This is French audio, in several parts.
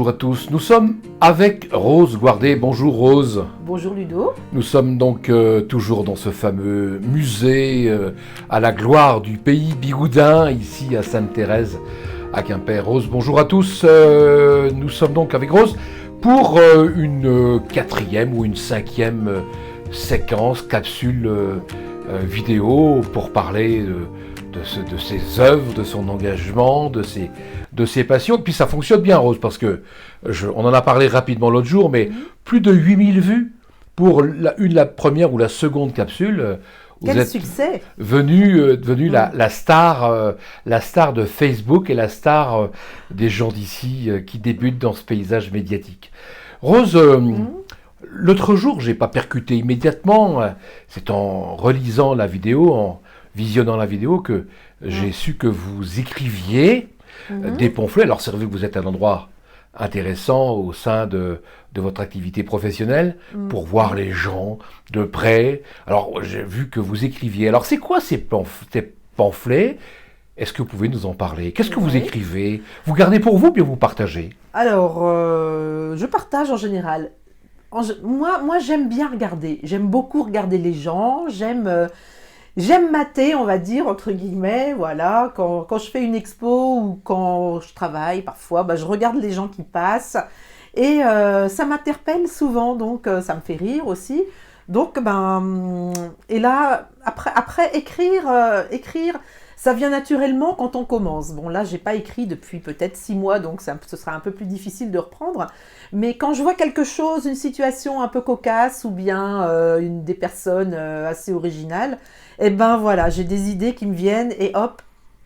Bonjour à tous, nous sommes avec Rose Guardet. Bonjour Rose. Bonjour Ludo. Nous sommes donc toujours dans ce fameux musée à la gloire du pays bigoudin, ici à Sainte-Thérèse, à Quimper. Rose, bonjour à tous. Nous sommes donc avec Rose pour une quatrième ou une cinquième séquence, capsule vidéo pour parler de ses œuvres, de son engagement, de ses passions. Et puis ça fonctionne bien, Rose, parce que on en a parlé rapidement l'autre jour, mais plus de 8000 vues pour la première ou la seconde capsule. Quel succès! Devenu la star de Facebook et la star des gens d'ici qui débutent dans ce paysage médiatique. Rose, l'autre jour, j'ai pas percuté immédiatement. C'est en relisant la vidéo, en visionnant la vidéo, que j'ai su que vous écriviez des pamphlets. Alors c'est vrai que vous êtes à un endroit intéressant au sein de votre activité professionnelle pour voir les gens de près. Alors j'ai vu que vous écriviez. Alors c'est quoi ces pamphlets? Est-ce que vous pouvez nous en parler? Qu'est-ce que vous écrivez? Vous gardez pour vous ou bien vous partagez? Alors, je partage en général. Moi, j'aime bien regarder. J'aime beaucoup regarder les gens. J'aime mater, on va dire, entre guillemets, voilà. Quand je fais une expo ou quand je travaille, parfois, je regarde les gens qui passent. Et ça m'interpelle souvent, donc ça me fait rire aussi. Donc, et là, après écrire, ça vient naturellement quand on commence. Bon, là, j'ai pas écrit depuis peut-être 6 mois, donc ce sera un peu plus difficile de reprendre. Mais quand je vois quelque chose, une situation un peu cocasse ou bien des personnes assez originales, eh ben voilà, j'ai des idées qui me viennent et hop,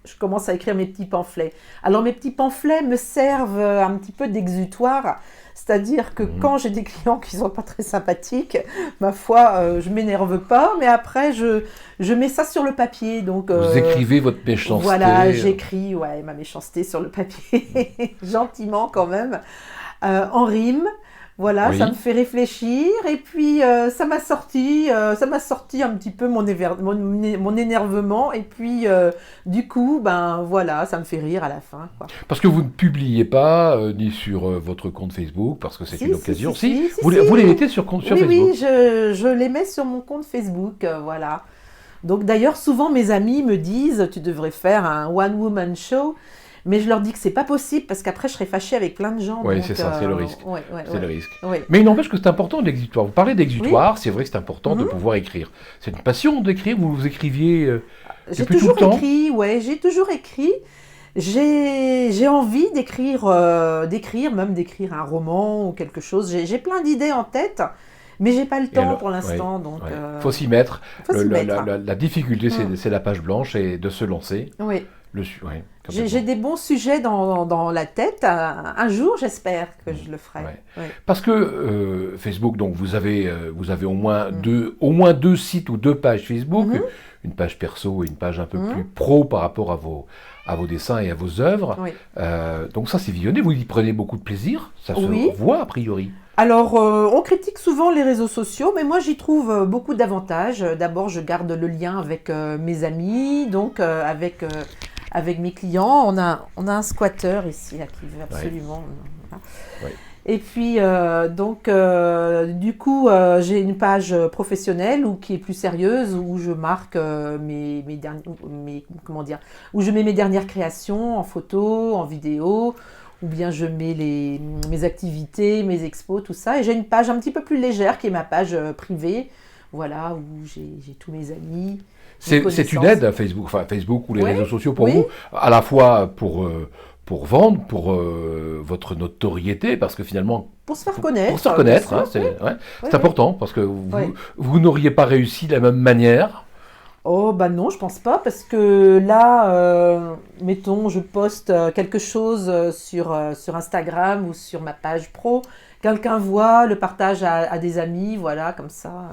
je commence à écrire mes petits pamphlets. Alors mes petits pamphlets me servent un petit peu d'exutoire, c'est-à-dire que quand j'ai des clients qui sont pas très sympathiques, ma foi, je m'énerve pas, mais après je mets ça sur le papier. Donc vous écrivez votre méchanceté. Voilà, j'écris ma méchanceté sur le papier, gentiment quand même, en rime. Voilà, ça me fait réfléchir et puis ça m'a sorti un petit peu mon énervement et puis du coup, voilà, ça me fait rire à la fin, quoi. Parce que vous ne publiez pas ni sur votre compte Facebook, parce que c'est une occasion. Vous les mettez sur Facebook? Oui, je les mets sur mon compte Facebook, voilà. Donc d'ailleurs, souvent mes amis me disent, tu devrais faire un one-woman show. Mais je leur dis que c'est pas possible parce qu'après je serais fâchée avec plein de gens. Oui, c'est ça, c'est le risque. C'est le risque. Mais il n'empêche que c'est important l'exutoire. Vous parlez d'exutoire, c'est vrai que c'est important de pouvoir écrire. C'est une passion d'écrire, vous écriviez depuis tout le temps? J'ai toujours écrit. J'ai envie d'écrire un roman ou quelque chose. J'ai plein d'idées en tête. Mais j'ai pas le temps pour l'instant, donc. Faut s'y mettre. La difficulté, c'est la page blanche et de se lancer. Oui. J'ai des bons sujets dans la tête. Un jour, j'espère que je le ferai. Parce que Facebook, donc vous avez au moins deux sites ou 2 pages Facebook, une page perso et une page un peu plus pro par rapport à vos dessins et à vos œuvres. Donc ça, c'est visionné. Vous y prenez beaucoup de plaisir. Ça se voit a priori. Alors, on critique souvent les réseaux sociaux, mais moi j'y trouve beaucoup d'avantages. D'abord, je garde le lien avec mes amis, donc avec mes clients. On a un squatteur ici là, qui veut absolument. Et puis, du coup, j'ai une page professionnelle qui est plus sérieuse, où je marque où je mets mes dernières créations en photo, en vidéo, ou bien je mets mes activités, mes expos, tout ça. Et j'ai une page un petit peu plus légère qui est ma page privée, voilà, où j'ai tous mes amis. C'est une aide à Facebook ou les réseaux sociaux pour vous, à la fois pour vendre, pour votre notoriété, parce que finalement... Pour se faire connaître. Pour se faire connaître, c'est important, parce que vous n'auriez pas réussi de la même manière. Oh, non, je pense pas, parce que là, mettons, je poste quelque chose sur Instagram ou sur ma page pro, quelqu'un voit, le partage à des amis, voilà, comme ça...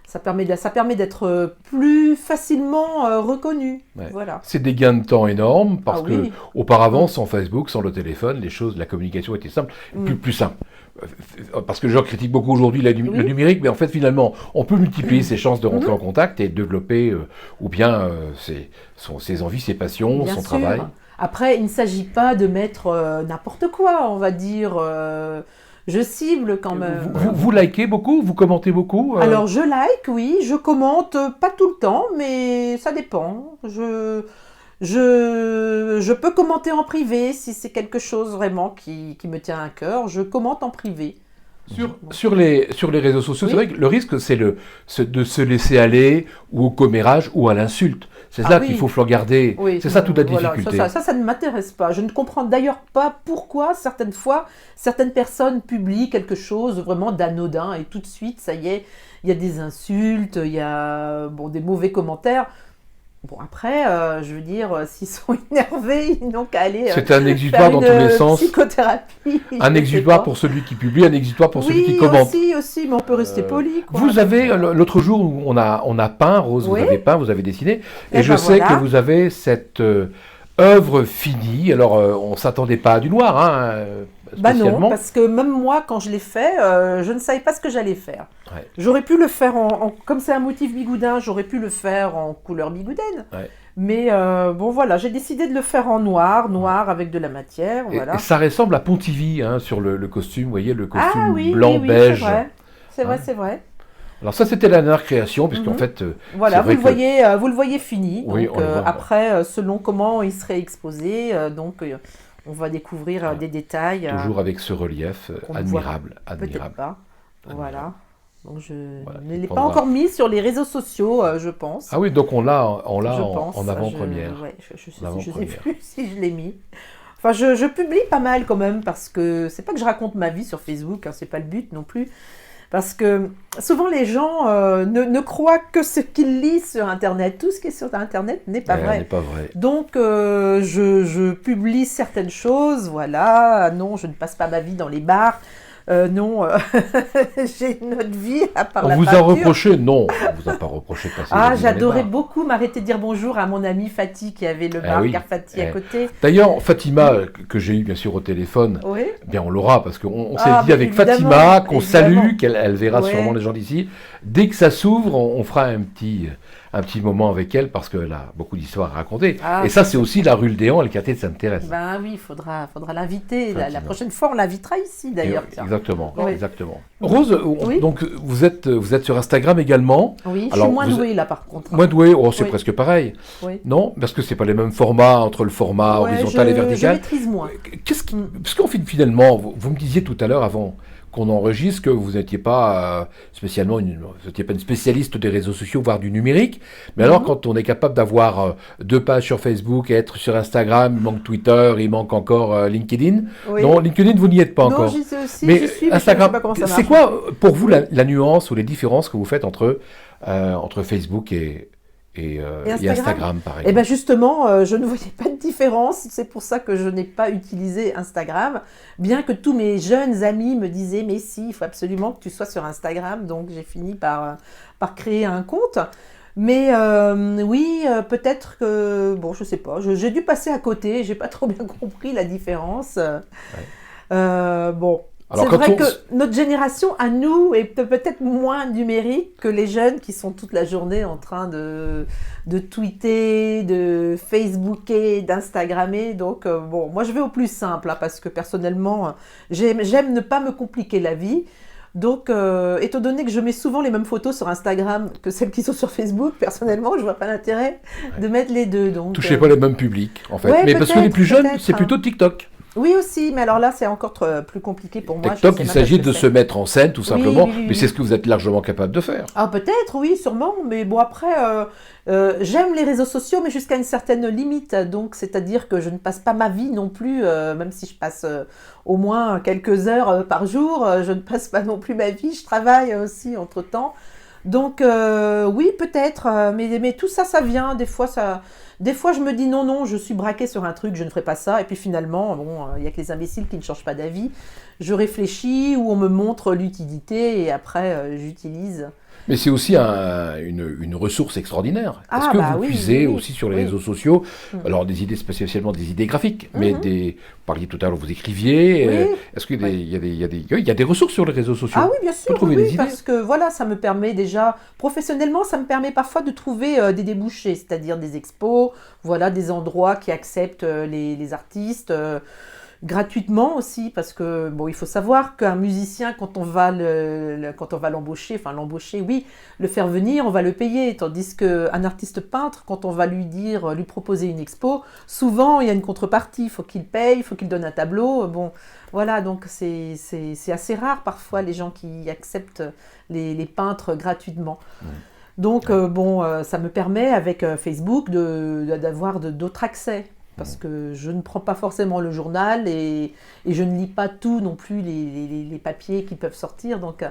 Ça permet d'être plus facilement reconnu. Voilà. C'est des gains de temps énormes parce que auparavant, sans Facebook, sans le téléphone, la communication était simple, plus simple. Parce que les gens critiquent beaucoup aujourd'hui le numérique, mais en fait, finalement, on peut multiplier ses chances de rentrer en contact et développer ou bien ses envies, ses passions, son travail. Après, il ne s'agit pas de mettre n'importe quoi, on va dire. Je cible quand même. Vous likez beaucoup, vous commentez beaucoup Alors, je like, oui, je commente, pas tout le temps, mais ça dépend. Je peux commenter en privé si c'est quelque chose vraiment qui me tient à cœur. Je commente en privé. Sur les réseaux sociaux, Oui. c'est vrai que le risque, c'est de se laisser aller ou au commérage ou à l'insulte. C'est Ah là oui. qu'il faut regarder. Oui, C'est ça toute la voilà, difficulté. ça ne m'intéresse pas. Je ne comprends d'ailleurs pas pourquoi certaines fois, certaines personnes publient quelque chose vraiment d'anodin et tout de suite, ça y est, il y a des insultes, il y a des mauvais commentaires. Bon, après, je veux dire, s'ils sont énervés, ils n'ont qu'à aller C'est un exutoire faire dans une tous les sens. psychothérapie. Un je exutoire sais pas. pour celui qui publie, un exutoire pour celui qui Oui, commente. aussi, mais on peut rester poli, quoi. Vous avez, l'autre jour, on a peint, Rose, Oui. vous avez peint, vous avez dessiné, et Eh je ben sais voilà. que vous avez cette œuvre finie. Alors, on ne s'attendait pas à du noir, Bah non, spécialement. parce que même moi, quand je l'ai fait, je ne savais pas ce que j'allais faire. Ouais. J'aurais pu le faire comme c'est un motif bigoudin, j'aurais pu le faire en couleur bigoudaine. Ouais. Mais bon, voilà, j'ai décidé de le faire en noir avec de la matière, voilà. Et ça ressemble à Pontivy sur le costume, vous voyez, le costume Ah oui, blanc, oui, beige. c'est vrai, Hein. c'est vrai. Alors ça, c'était la dernière création, puisqu'en Mhm. fait, Voilà, c'est vrai vous le voyez fini. Oui, Donc on le voit. après, selon comment il serait exposé, on va découvrir des détails. toujours avec ce relief qu'on ne voit admirable, Peut-être admirable. pas. Admirable. Voilà. Donc je Voilà, ne il l'ai pas prendra- encore mis sur les réseaux sociaux, je pense. Ah oui, donc on l'a Je pense. en avant-première. Je sais Avant-première. plus si je l'ai mis. Enfin, je publie pas mal quand même parce que c'est pas que je raconte ma vie sur Facebook, c'est pas le but non plus. Parce que souvent les gens ne croient que ce qu'ils lisent sur Internet. Tout ce qui est sur Internet n'est pas vrai. N'est pas vrai. Donc, je publie certaines choses, voilà. Non, je ne passe pas ma vie dans les bars. Non, j'ai une autre vie à part On la vous a peinture. reproché, non, on vous a pas reproché de passer Ah, votre vie dans les j'adorais bars. beaucoup m'arrêter de dire bonjour à mon ami Fatih qui avait le bar oui. Carfati à Eh. côté. D'ailleurs, Fatima, que j'ai eu bien sûr au téléphone, Oui. eh bien on l'aura parce qu'on s'est Ah, dit mais avec évidemment, Fatima qu'on évidemment. salue, qu'elle verra Ouais. sûrement les gens d'ici. Dès que ça s'ouvre, on fera un petit moment avec elle parce qu'elle a beaucoup d'histoires à raconter. Ah, Et ça, c'est aussi la rue Le Déant, le quartier de Sainte-Thérèse. Ben oui, il faudra l'inviter. La Fatima. prochaine fois, on l'invitera ici d'ailleurs. Et- tiens. Exactement, Oui. exactement. Rose, Oui. donc vous êtes sur Instagram également. Oui, je Alors, suis moins vous- douée là par contre. Moins doué, c'est Oui. presque pareil. Oui. Non, parce que c'est pas les mêmes formats entre le format Ouais, horizontal et je vertical. maîtrise moins. Qu'est-ce qui, parce qu'en fait, finalement, vous me disiez tout à l'heure avant qu'on enregistre que vous n'étiez pas spécialement vous n'étiez pas une spécialiste des réseaux sociaux, voire du numérique. Mais alors, quand on est capable d'avoir 2 pages sur Facebook et être sur Instagram, il manque Twitter, il manque encore LinkedIn. Oui. Non, LinkedIn, vous n'y êtes pas Non, encore. j'y suis aussi, Mais j'y suis, mais Instagram, je sais pas comment ça c'est marche. quoi pour vous la nuance ou les différences que vous faites entre Facebook et Instagram, par exemple? Eh bien justement, je ne voyais pas de différence. C'est pour ça que je n'ai pas utilisé Instagram. Bien que tous mes jeunes amis me disaient, mais si, il faut absolument que tu sois sur Instagram. Donc j'ai fini par créer un compte. Mais oui, peut-être que, bon, je sais pas, j'ai dû passer à côté. J'ai pas trop bien compris la différence. Bon. Alors, C'est quand vrai on- que notre génération, à nous, est peut-être moins numérique que les jeunes qui sont toute la journée en train de tweeter, de Facebooker, d'Instagrammer. Donc, bon, moi, je vais au plus simple, parce que personnellement, j'aime ne pas me compliquer la vie. Donc, étant donné que je mets souvent les mêmes photos sur Instagram que celles qui sont sur Facebook, personnellement, je vois pas l'intérêt de mettre les deux. Donc, Touchez pas les mêmes publics, en fait. Ouais, Mais parce que les peut-être, plus jeunes, peut-être. c'est plutôt TikTok. oui aussi, mais alors là, c'est encore plus compliqué pour moi. TikTok, je sais il même pas s'agit ce que de c'est. se mettre en scène, tout simplement. oui, oui, Mais oui. c'est ce que vous êtes largement capable de faire. Ah peut-être, oui, sûrement, mais bon après, j'aime les réseaux sociaux, mais jusqu'à une certaine limite, donc c'est-à-dire que je ne passe pas ma vie non plus, même si je passe au moins quelques heures par jour, je ne passe pas non plus ma vie, je travaille aussi entre-temps, donc oui peut-être, mais tout ça, ça vient, des fois je me dis non, je suis braquée sur un truc, je ne ferai pas ça, et puis finalement, bon, il y a que les imbéciles qui ne changent pas d'avis, je réfléchis ou on me montre l'utilité et après j'utilise. Mais c'est aussi une ressource extraordinaire. Ah, Est-ce que bah vous oui, puisez oui, aussi sur les oui. réseaux sociaux, Mm. alors des idées, spécialement des idées graphiques, mais Mhm. vous parliez tout à l'heure, vous écriviez. Oui. Est-ce qu'il y a des ressources sur les réseaux sociaux? Ah oui, bien sûr, Faut trouver oui, des idées. parce que voilà, ça me permet déjà, professionnellement, ça me permet parfois de trouver des débouchés, c'est-à-dire des expos, expos, voilà, des endroits qui acceptent les artistes. Gratuitement aussi, parce que bon, il faut savoir qu'un musicien, quand on va l'embaucher, oui, le faire venir, on va le payer, tandis qu'un artiste peintre, quand on va lui proposer une expo, souvent il y a une contrepartie, il faut qu'il paye, il faut qu'il donne un tableau, bon, voilà, donc c'est assez rare parfois les gens qui acceptent les peintres gratuitement. Donc ça me permet avec Facebook d'avoir d'autres accès. Parce que je ne prends pas forcément le journal et je ne lis pas tout non plus les papiers qui peuvent sortir. Donc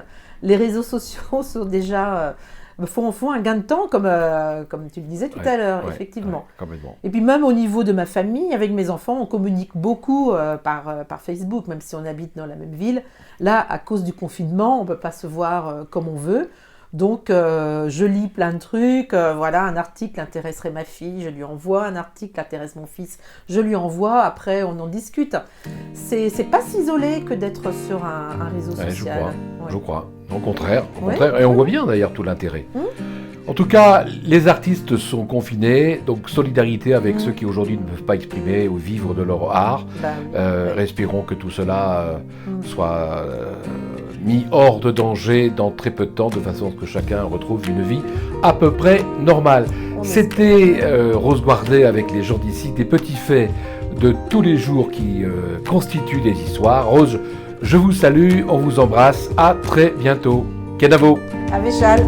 les réseaux sociaux sont déjà font un gain de temps comme tu le disais tout à l'heure, effectivement. Complètement. Et puis même au niveau de ma famille, avec mes enfants, on communique beaucoup par Facebook, même si on habite dans la même ville. Là, à cause du confinement, on ne peut pas se voir comme on veut. Donc, je lis plein de trucs. Voilà, un article intéresserait ma fille, je lui envoie. Un article intéresse mon fils, je lui envoie. Après, on en discute. C'est pas s'isoler que d'être sur un réseau social. Je crois. Au contraire. Et on voit bien d'ailleurs tout l'intérêt. En tout cas, les artistes sont confinés, donc solidarité avec ceux qui aujourd'hui ne peuvent pas exprimer ou vivre de leur art. Espérons que tout cela soit mis hors de danger dans très peu de temps, de façon à ce que chacun retrouve une vie à peu près normale. C'était Rose Guardet avec les gens d'ici, des petits faits de tous les jours qui constituent des histoires. Rose, je vous salue, on vous embrasse, à très bientôt. Kenavo. Avec Chal.